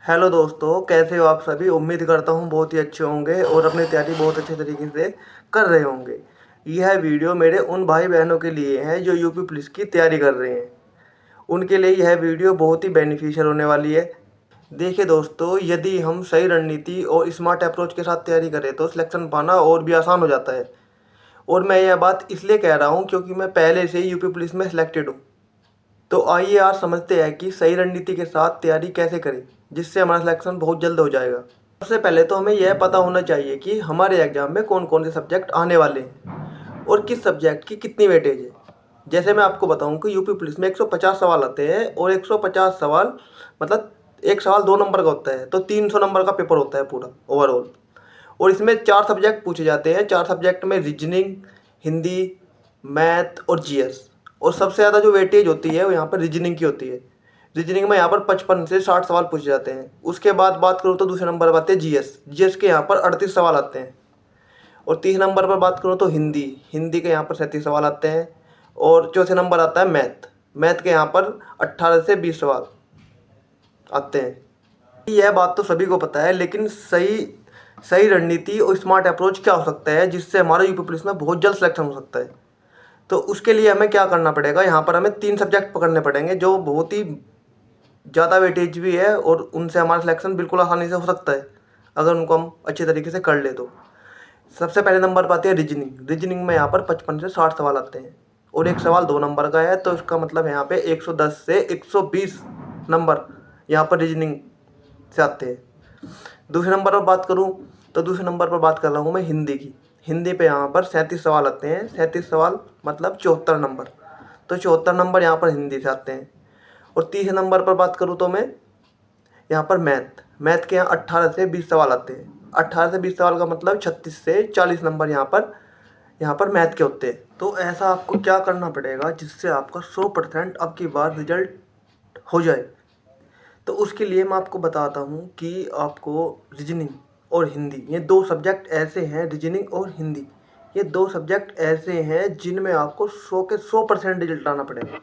Hello दोस्तों, कैसे हो आप सभी। उम्मीद करता हूँ बहुत ही अच्छे होंगे और अपनी तैयारी बहुत अच्छे तरीके से कर रहे होंगे। यह वीडियो मेरे उन भाई बहनों के लिए है जो यूपी पुलिस की तैयारी कर रहे हैं। उनके लिए यह वीडियो बहुत ही बेनिफिशियल होने वाली है। देखिए दोस्तों, यदि हम सही रणनीति और स्मार्ट अप्रोच के साथ तैयारी करें तो सिलेक्शन पाना और भी आसान हो जाता है। और मैं यह बात इसलिए कह रहा हूँ क्योंकि मैं पहले से ही यूपी पुलिस में सिलेक्टेड हूँ। तो आइए आज समझते हैं कि सही रणनीति के साथ तैयारी कैसे करें जिससे हमारा सिलेक्शन बहुत जल्द हो जाएगा। सबसे पहले तो हमें यह पता होना चाहिए कि हमारे एग्जाम में कौन कौन से सब्जेक्ट आने वाले हैं और किस सब्जेक्ट की कितनी वेटेज है। जैसे मैं आपको बताऊं कि यूपी पुलिस में 150 सवाल आते हैं और 150 सवाल मतलब एक सवाल 2 नंबर का होता है, तो 300 नंबर का पेपर होता है पूरा ओवरऑल। और इसमें 4 सब्जेक्ट पूछे जाते हैं। 4 सब्जेक्ट में रीजनिंग, हिंदी, मैथ और जीएस। और सबसे ज़्यादा जो वेटेज होती है वो यहाँ पर रीजनिंग की होती है। रीजनिंग में यहाँ पर 55 से 60 सवाल पूछे जाते हैं। उसके बाद बात करूँ तो दूसरे नंबर पर आते हैं जीएस। जीएस के यहाँ पर 38 सवाल आते हैं। और तीसरे नंबर पर बात करूँ तो हिंदी। हिंदी के यहाँ पर 37 सवाल आते हैं। और चौथे नंबर आता है मैथ। मैथ के यहाँ पर 18 से 20 सवाल आते हैं। यह बात तो सभी को पता है, लेकिन सही सही रणनीति और स्मार्ट अप्रोच क्या हो सकता है जिससे हमारा यूपी पुलिस में बहुत जल्द सिलेक्शन हो सकता है। तो उसके लिए हमें क्या करना पड़ेगा, यहाँ पर हमें 3 सब्जेक्ट पकड़ने पड़ेंगे जो बहुत ही ज़्यादा वेटेज भी है और उनसे हमारा सिलेक्शन बिल्कुल आसानी से हो सकता है अगर उनको हम अच्छे तरीके से कर ले तो। सबसे पहले नंबर पर आती है रीजनिंग। रीजनिंग में यहाँ पर 55 से 60 सवाल आते हैं और एक सवाल 2 नंबर का है, तो इसका मतलब यहाँ पे 110 से 120 नंबर यहाँ पर रीजनिंग से आते हैं। दूसरे नंबर पर बात करूँ तो दूसरे नंबर पर बात कर रहा हूँ मैं हिंदी की। हिंदी पे यहाँ पर 37 सवाल आते हैं। 37 सवाल मतलब 74 नंबर, तो 74 नंबर यहाँ पर हिंदी से आते हैं। और तीसरे नंबर पर बात करूँ तो मैं यहाँ पर मैथ। मैथ के यहाँ 18 से 20 सवाल आते हैं। 18 से 20 सवाल का मतलब 36 से 40 नंबर यहाँ पर मैथ के होते हैं। तो ऐसा आपको क्या करना पड़ेगा जिससे आपका 100% अब की बार रिजल्ट हो जाए। तो उसके लिए मैं आपको बताता हूँ कि आपको रीजनिंग और हिंदी, ये 2 सब्जेक्ट ऐसे हैं, रीजनिंग और हिंदी, ये 2 सब्जेक्ट ऐसे हैं जिनमें आपको 100 के 100% रिजल्ट लाना पड़ेगा।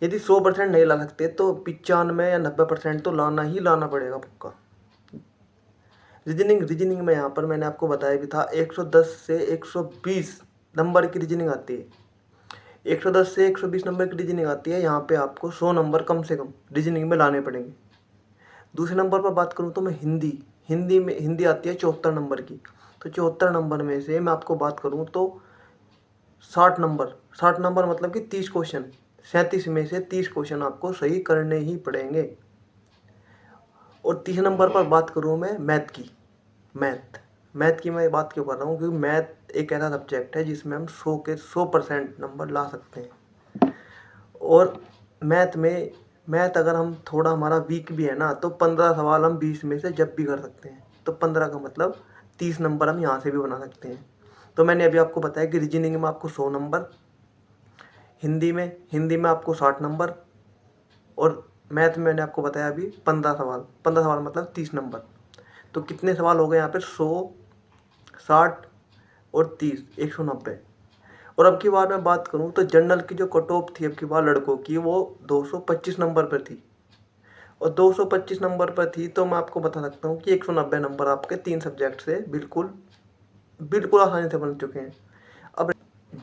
यदि 100% नहीं ला सकते तो 95 या 90% तो लाना ही लाना पड़ेगा पक्का। रीजनिंग में यहाँ पर मैंने आपको बताया भी था 110 से 120 नंबर की रीजनिंग आती है। 110 से 120 नंबर की रीजनिंग आती है। यहाँ पे आपको 100 नंबर कम से कम रीजनिंग में लाने पड़ेंगे। दूसरे नंबर पर बात करूँ तो मैं हिंदी आती है 74 नंबर की। तो 74 नंबर में से मैं आपको बात करूँ तो 60 नंबर मतलब कि 30 क्वेश्चन, 37 में से 30 क्वेश्चन आपको सही करने ही पड़ेंगे। और तीसरे नंबर पर बात करूँ मैं मैथ की मैं बात क्यों कर रहा हूँ, क्योंकि मैथ एक ऐसा सब्जेक्ट है जिसमें हम 100 के 100% नंबर ला सकते हैं। और मैथ अगर हम थोड़ा हमारा वीक भी है ना, तो 15 सवाल हम 20 में से जब भी कर सकते हैं। तो 15 का मतलब 30 नंबर हम यहाँ से भी बना सकते हैं। तो मैंने अभी आपको बताया कि रीजनिंग में आपको 100 नंबर, हिंदी में आपको 60 नंबर, और मैथ में मैंने आपको बताया अभी 15 सवाल मतलब 30 नंबर। तो कितने सवाल हो गए यहाँ पे, 100, 60 और 30, 190। और अब की बार मैं बात करूँ तो जनरल की जो कट ऑफ थी अब की बार लड़कों की, वो 225 नंबर पर थी। और 225 नंबर पर थी तो मैं आपको बता सकता हूँ कि 190 नंबर आपके 3 सब्जेक्ट से बिल्कुल बिल्कुल आसानी से बन चुके हैं। अब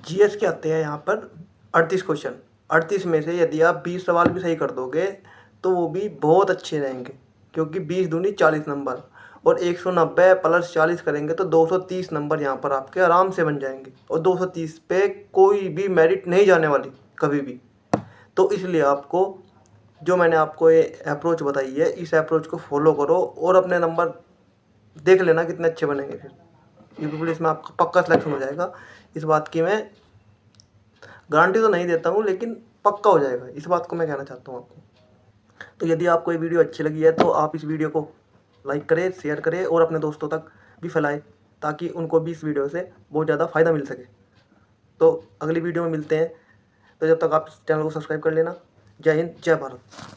जीएस के आते हैं यहाँ पर 38 क्वेश्चन। 38 में से यदि आप 20 सवाल भी सही कर दोगे तो वो भी बहुत अच्छे रहेंगे, क्योंकि 20 दूनी 40 नंबर, और 190 प्लस 40 करेंगे तो 230 नंबर यहाँ पर आपके आराम से बन जाएंगे। और 230 पे कोई भी मेरिट नहीं जाने वाली कभी भी। तो इसलिए आपको जो मैंने आपको ये अप्रोच बताई है, इस अप्रोच को फॉलो करो और अपने नंबर देख लेना कितने अच्छे बनेंगे। फिर यूपी पुलिस में आपका पक्का सिलेक्शन हो जाएगा। इस बात की मैं गारंटी तो नहीं देता हूँ, लेकिन पक्का हो जाएगा, इस बात को मैं कहना चाहता हूँ आपको। तो यदि आपको ये वीडियो अच्छी लगी है तो आप इस वीडियो को लाइक करें, शेयर करें और अपने दोस्तों तक भी फैलाएं, ताकि उनको भी इस वीडियो से बहुत ज़्यादा फ़ायदा मिल सके। तो अगली वीडियो में मिलते हैं। तो जब तक आप इस चैनल को सब्सक्राइब कर लेना। जय हिंद, जय भारत।